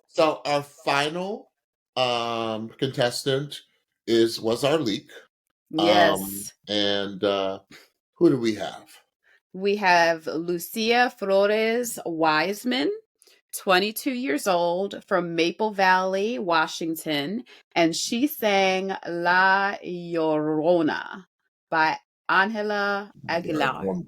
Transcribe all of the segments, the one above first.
So our final contestant was our leak. Yes. And who do we have? We have Lucia Flores-Wiseman, 22 years old, from Maple Valley, Washington, and she sang La Llorona by Angela Aguilar.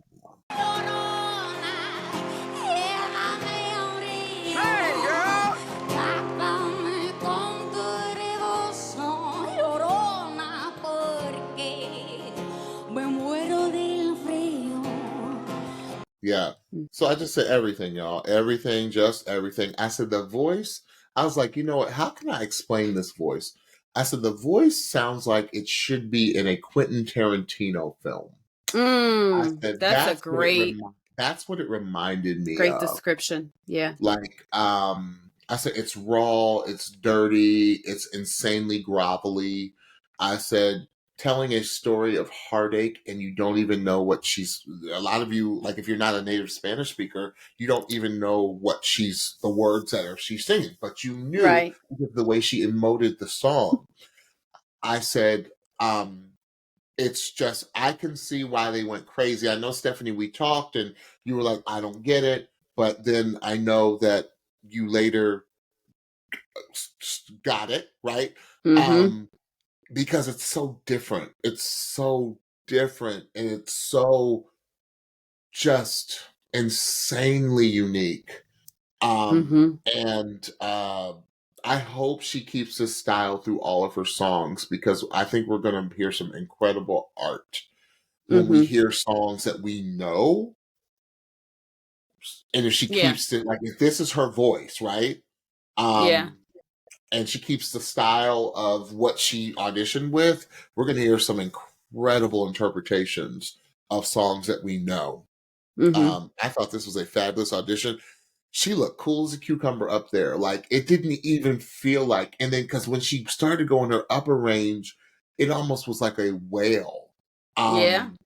Yeah. So I just said everything, y'all. Everything, just everything. I said the voice. I was like, you know what? How can I explain this voice? I said the voice sounds like it should be in a Quentin Tarantino film. I said That's what it reminded me great of. description. Yeah. Like, I said it's raw, it's dirty, it's insanely grovelly. I said telling a story of heartache and you don't even know what a lot of you, like if you're not a native Spanish speaker, you don't even know what the words that she's singing, but you knew Right. the way she emoted the song. I said, it's just, I can see why they went crazy. I know, Stephanie, we talked and you were like, I don't get it. But then I know that you later got it, right? Because it's so different. It's so different and it's so just insanely unique. And I hope she keeps this style through all of her songs because I think we're going to hear some incredible art when we hear songs that we know. And if she keeps it, like if this is her voice, right? And she keeps the style of what she auditioned with, we're going to hear some incredible interpretations of songs that we know. I thought this was a fabulous audition. She looked cool as a cucumber up there. Like it didn't even feel like, and then because when she started going her upper range, it almost was like a wail. And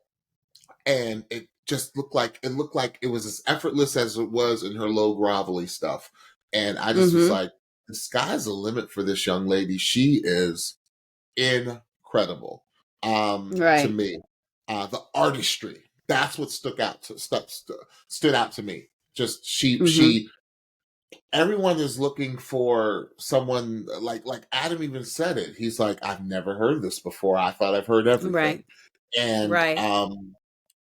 it just looked like it was as effortless as it was in her low grovelly stuff. And I just was like, the sky's the limit for this young lady. She is incredible. To me. The artistry. That's what stood out to me. Just she everyone is looking for someone like Adam even said it. He's like, I've never heard this before. I thought I've heard everything. And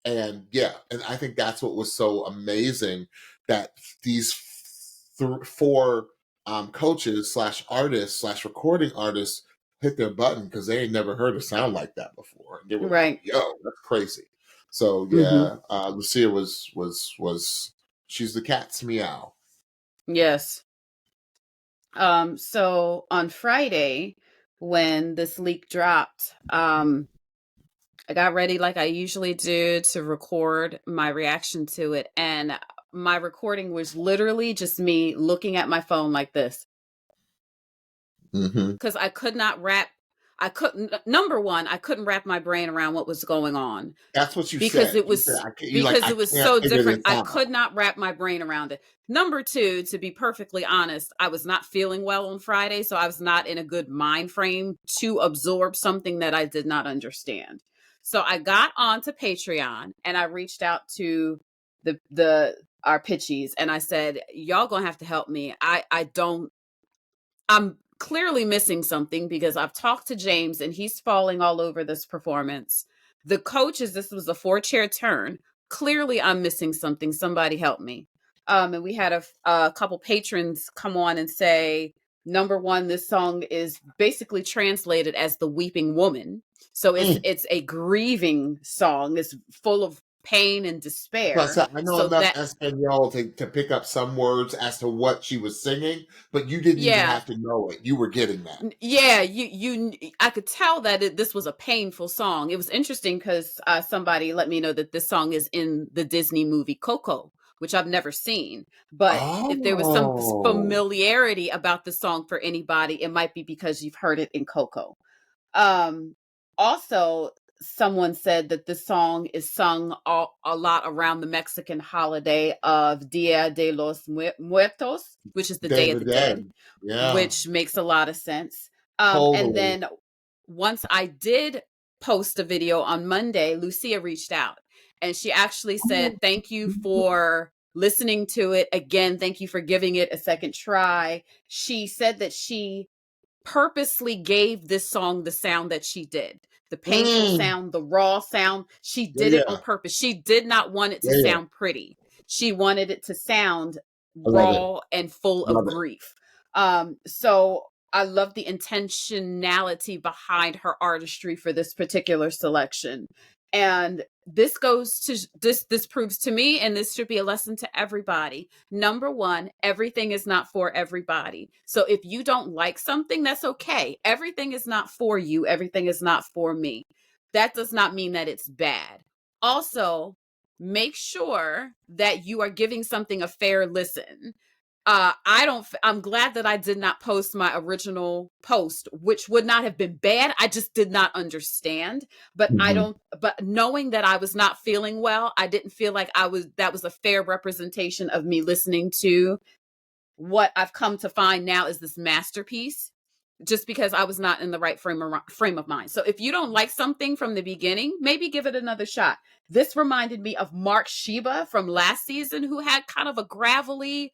and yeah, and I think that's what was so amazing that these four coaches / artists / recording artists hit their button because they ain't never heard a sound like that before. And they were like, yo, that's crazy. So yeah, Lucia was she's the cat's meow. Yes. So on Friday, when this leak dropped, I got ready like I usually do to record my reaction to it. And my recording was literally just me looking at my phone like this. Because I could not number one, I couldn't wrap my brain around what was going on. That's what you because said. It was it was so different. I could not wrap my brain around it. Number two, to be perfectly honest, I was not feeling well on Friday, so I was not in a good mind frame to absorb something that I did not understand. So I got onto Patreon and I reached out to our pitchies and I said, y'all gonna have to help me. I'm clearly missing something because I've talked to James and he's falling all over this performance. The coaches, this was a 4-chair turn. Clearly I'm missing something. Somebody help me. And we had a couple patrons come on and say, number one, this song is basically translated as the weeping woman. So it's a grieving song. It's full of pain and despair. So I know enough Espanol to pick up some words as to what she was singing, but you didn't even have to know it. You were getting that. Yeah, I could tell that this was a painful song. It was interesting because somebody let me know that this song is in the Disney movie Coco, which I've never seen. But if there was some familiarity about the song for anybody, it might be because you've heard it in Coco. Also, someone said that this song is sung a lot around the Mexican holiday of Dia de los Muertos, which is the Day Day of of the the Dead, Dead. Yeah. which makes a lot of sense. And Totally. then once I did post a video on Monday, Lucia reached out and she actually said, thank you for listening to it again. Thank you for giving it a second try. She said that she purposely gave this song the sound that she did. The painful sound, the raw sound. She did it on purpose. She did not want it to sound pretty. She wanted it to sound I love it. raw and full of Love it. grief. So I love the intentionality behind her artistry for this particular selection. And this goes to this proves to me, and this should be a lesson to everybody. Number one, everything is not for everybody. So if you don't like something, that's okay. Everything is not for you. Everything is not for me. That does not mean that it's bad. Also, make sure that you are giving something a fair listen. I'm glad that I did not post my original post, which would not have been bad. I just did not understand. But but knowing that I was not feeling well, I didn't feel like that was a fair representation of me listening to what I've come to find now is this masterpiece, just because I was not in the right frame of mind. So if you don't like something from the beginning, maybe give it another shot. This reminded me of Mark Sheba from last season, who had kind of a gravelly,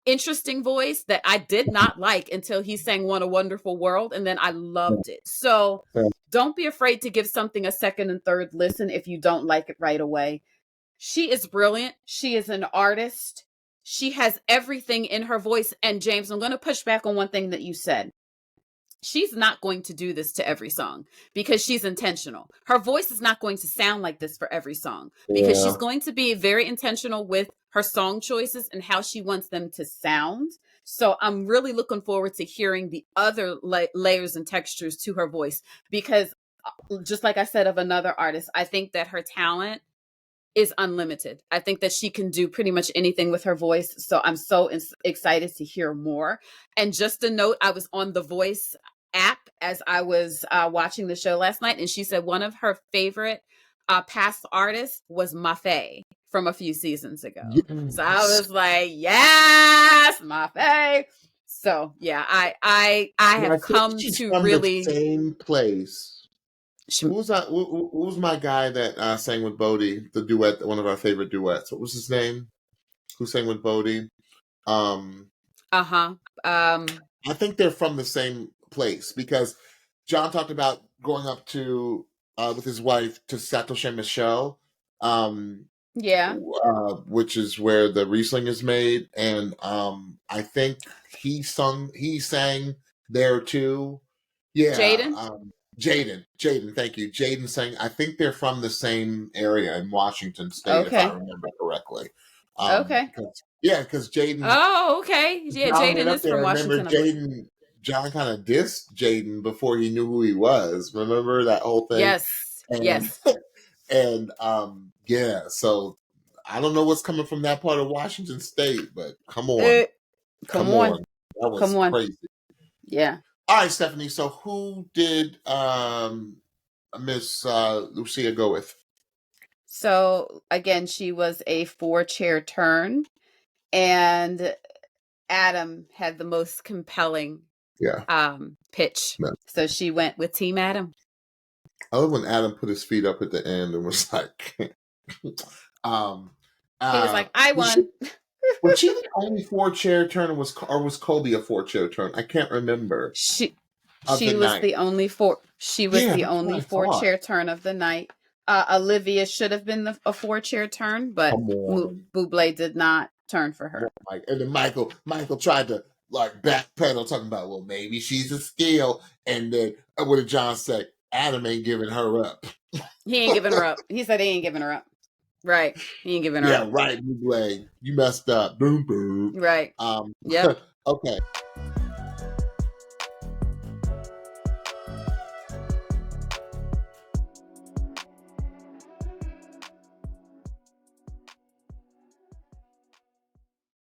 interesting voice that I did not like until he sang What a Wonderful World, and then I loved it. So don't be afraid to give something a second and third listen if you don't like it right away. She is brilliant. She is an artist. She has everything in her voice. And James, I'm going to push back on one thing that you said. She's not going to do this to every song because she's intentional. Her voice is not going to sound like this for every song because she's going to be very intentional with her song choices and how she wants them to sound. So I'm really looking forward to hearing the other layers and textures to her voice, because just like I said of another artist, I think that her talent is unlimited. I think that she can do pretty much anything with her voice. So I'm so excited to hear more. And just a note, I was on the Voice app as I was watching the show last night, and she said one of her favorite past artists was Mafe from a few seasons ago. Yes. So I was like, yes, Mafe. So yeah, I have come to really the same place. Who's that? Who was my guy that sang with Bodie, the duet, one of our favorite duets? What was his name? Who sang with Bodie? I think they're from the same place, because John talked about going up to with his wife to Satoshi show, which is where the Riesling is made, and I think he sang there too. Yeah, Jaden, thank you. Jaden sang. I think they're from the same area in Washington State, if I remember correctly. Because Jaden. Oh, okay. Yeah, Jaden is from Washington. Remember, John kind of dissed Jaden before he knew who he was. Remember that whole thing? Yes. And yeah. So I don't know what's coming from that part of Washington State, but come on. That was crazy. Yeah. All right, Stephanie. So who did Miss Lucia go with? So again, she was a 4-chair turn, and Adam had the most compelling pitch. No. So she went with Team Adam. I love when Adam put his feet up at the end and was like, he was like, I won. Was she the only 4-chair turn, or was Colby a 4-chair turn? I can't remember. She was the only 4-chair turn of the night. Olivia should have been a 4-chair turn, but Buble did not turn for her. And then Michael tried to like backpedal, talking about, well, maybe she's a steal. And then what did John say? Adam ain't giving her up. He ain't giving her up. He said he ain't giving her up. Right. He ain't giving her up. Yeah, right, Buble. You messed up. Boom, boom. Right. Yep. Okay.